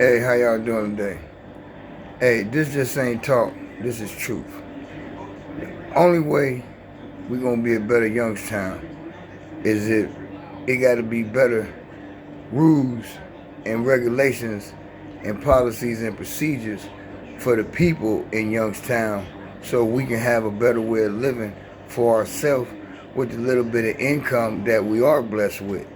Hey, how y'all doing today? Hey, this just ain't talk. This is truth. Only way we gonna be a better Youngstown is if it gotta be better rules and regulations and policies and procedures for the people in Youngstown so we can have a better way of living for ourselves with the little bit of income that we are blessed with.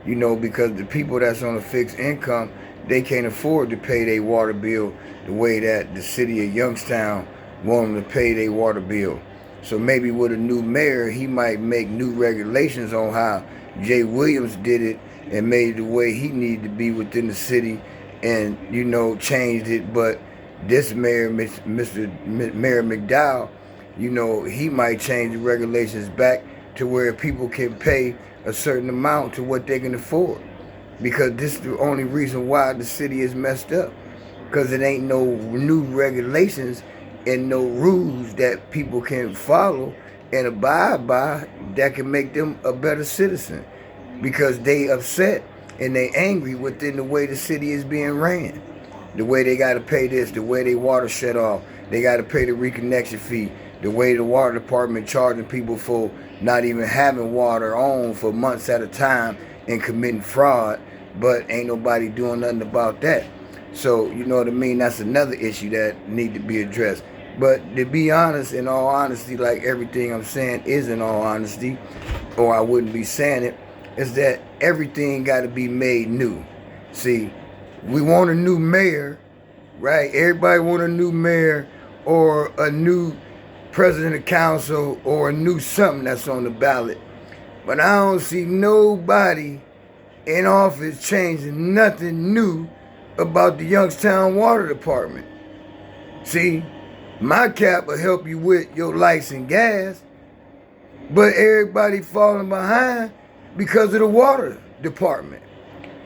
Because the people that's on a fixed income, they can't afford to pay their water bill the way that the city of Youngstown want them to pay their water bill. So maybe with a new mayor, he might make new regulations on how Jay Williams did it and made it the way he needed to be within the city and, changed it. But this mayor, Mayor McDowell, he might change the regulations back to where people can pay a certain amount to what they can afford. Because this is the only reason why the city is messed up. Because it ain't no new regulations and no rules that people can follow and abide by that can make them a better citizen. Because they upset and they angry within the way the city is being ran. The way they got to pay this, the way they water shut off, they got to pay the reconnection fee, the way the water department charging people for not even having water on for months at a time and committing fraud, but ain't nobody doing nothing about that. So, you know what I mean? That's another issue that need to be addressed. But to be honest, in all honesty, like everything I'm saying is in all honesty, or I wouldn't be saying it, is that everything got to be made new. See, we want a new mayor, right? Everybody want a new mayor or a new president of council or a new something that's on the ballot. But I don't see nobody in office changing nothing new about the Youngstown Water Department. See, my cap will help you with your lights and gas, but everybody falling behind because of the water department.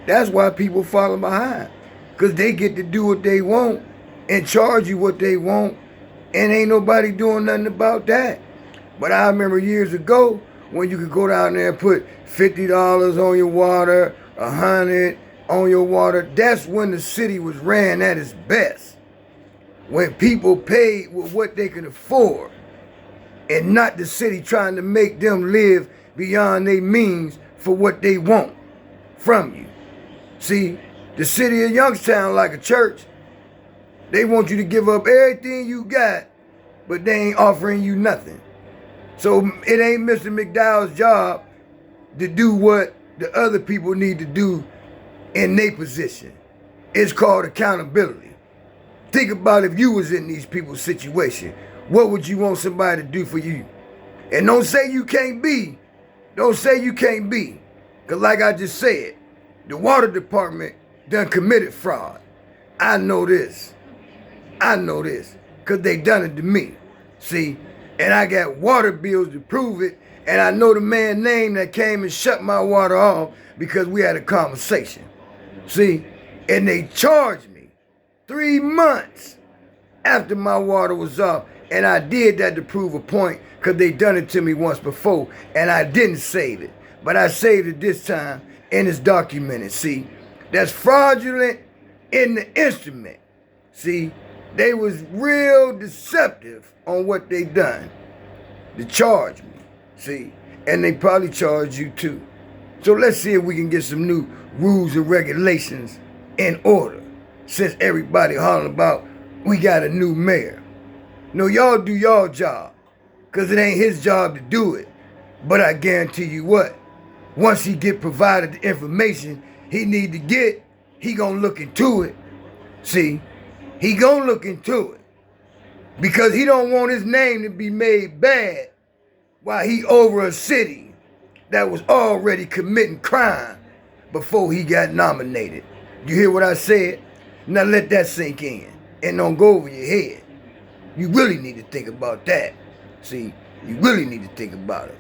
That's why people falling behind, because they get to do what they want and charge you what they want, and ain't nobody doing nothing about that. But I remember years ago when you could go down there and put $50 on your water, $100 on your water. That's when the city was ran at its best. When people paid with what they can afford, and not the city trying to make them live beyond their means for what they want from you. See, the city of Youngstown, like a church, they want you to give up everything you got, but they ain't offering you nothing. So it ain't Mr. McDowell's job to do what the other people need to do in their position. It's called accountability. Think about if you was in these people's situation. What would you want somebody to do for you? And don't say you can't be. Don't say you can't be. Because like I just said, the water department done committed fraud. I know this. Because they done it to me. See? And I got water bills to prove it. And I know the man's name that came and shut my water off because we had a conversation. See? And they charged me 3 months after my water was off. And I did that to prove a point because they done it to me once before. And I didn't save it. But I saved it this time and it's documented. See? That's fraudulent in the instrument. See? They was real deceptive on what they done to charge me. See? And they probably charge you too. So let's see if we can get some new rules and regulations in order. Since everybody hollering about we got a new mayor. No, y'all do y'all job. Because it ain't his job to do it. But I guarantee you what? Once he get provided the information he need to get, he gonna look into it. See? He gonna look into it. Because he don't want his name to be made bad while he over a city that was already committing crime before he got nominated. You hear what I said? Now let that sink in and don't go over your head. You really need to think about that. See, you really need to think about it.